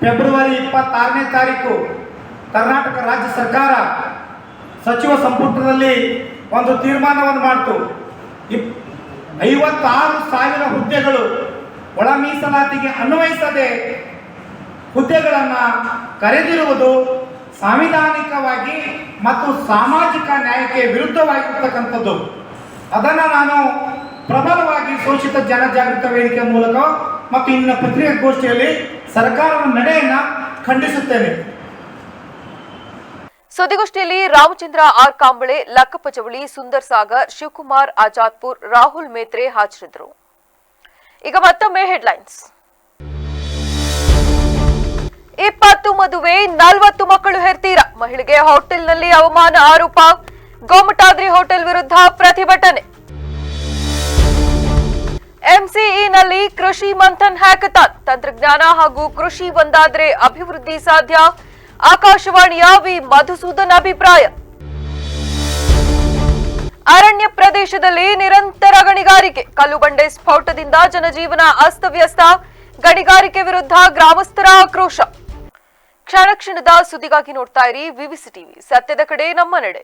ಫೆಬ್ರವರಿ 26ನೇ ತಾರೀಕು ಕರ್ನಾಟಕ ರಾಜ್ಯ ಸರ್ಕಾರ ಸಚಿವ ಸಂಪುಟದಲ್ಲಿ ಒಂದು ತೀರ್ಮಾನವನ್ನು ಮಾಡಿತು. 56,000 ಹುದ್ದೆಗಳು ಒಳ ಮೀಸಲಾತಿಗೆ ಅನ್ವಯಿಸದೆ ಹುದ್ದೆಗಳನ್ನು ಕರೆದಿರುವುದು ಸಾಂವಿಧಾನಿಕವಾಗಿ ಮತ್ತು ಸಾಮಾಜಿಕ ನ್ಯಾಯಕ್ಕೆ ವಿರುದ್ಧವಾಗಿರ್ತಕ್ಕಂಥದ್ದು. ಅದನ್ನು ನಾನು ಪ್ರಬಲವಾಗಿ ಶೋಷಿತ ಜನಜಾಗೃತ ವೇದಿಕೆ ಮೂಲಕ ಮತ್ತು ಇನ್ನು ಪತ್ರಿಕಾಗೋಷ್ಠಿಯಲ್ಲಿ ಸರ್ಕಾರದ ನಡೆಯನ್ನು ಖಂಡಿಸುತ್ತೇನೆ. ಸುದ್ದಿಗೋಷ್ಠಿಯಲ್ಲಿ ರಾಮಚಂದ್ರ ಆರ್ ಕಾಂಬಳೆ, ಲಕ್ಕಪ್ಪ ಜವಳಿ, ಸುಂದರ್ ಸಾಗರ್, ಶಿವಕುಮಾರ್ ಆಜಾದ್ಪುರ್, ರಾಹುಲ್ ಮೇತ್ರೆ ಹಾಜರಿದ್ದರು. ಈಗ ಮತ್ತೊಮ್ಮೆ ಹೆಡ್ಲೈನ್ಸ್. 20 ಮದುವೆ 40 ಮಕ್ಕಳು ಹೆರ್ತೀರಾ, ಮಹಿಳೆಗೆ ಹೋಟೆಲ್ನಲ್ಲಿ ಅವಮಾನ ಆರೋಪ, ಗೋಮಟಾದ್ರಿ ಹೋಟೆಲ್ ವಿರುದ್ಧ ಪ್ರತಿಭಟನೆ. ಎಂಸಿಇನಲ್ಲಿ ಕೃಷಿ ಮಂಥನ್ ಹ್ಯಾಕಥಾನ್, ತಂತ್ರಜ್ಞಾನ ಹಾಗೂ ಕೃಷಿ ಒಂದಾದ್ರೆ ಅಭಿವೃದ್ಧಿ ಸಾಧ್ಯ, ಆಕಾಶವಾಣಿಯ ವಿ ಮಧುಸೂದನ್ ಅಭಿಪ್ರಾಯ. ಅರಣ್ಯ ಪ್ರದೇಶದಲ್ಲಿ ನಿರಂತರ ಗಣಿಗಾರಿಕೆ, ಕಲ್ಲುಬಂಡೆ ಸ್ಫೋಟದಿಂದ ಜನಜೀವನ ಅಸ್ತವ್ಯಸ್ತ, ಗಣಿಗಾರಿಕೆ ವಿರುದ್ಧ ಗ್ರಾಮಸ್ಥರ ಆಕ್ರೋಶ. ಕ್ಷಣ ಕ್ಷಣದ ಸುದ್ದಿಗಾಗಿ ನೋಡ್ತಾ ಇರಿ ವಿವಿಸಿ ಟಿವಿ, ಸತ್ಯದ ಕಡೆ ನಮ್ಮ ನಡೆ.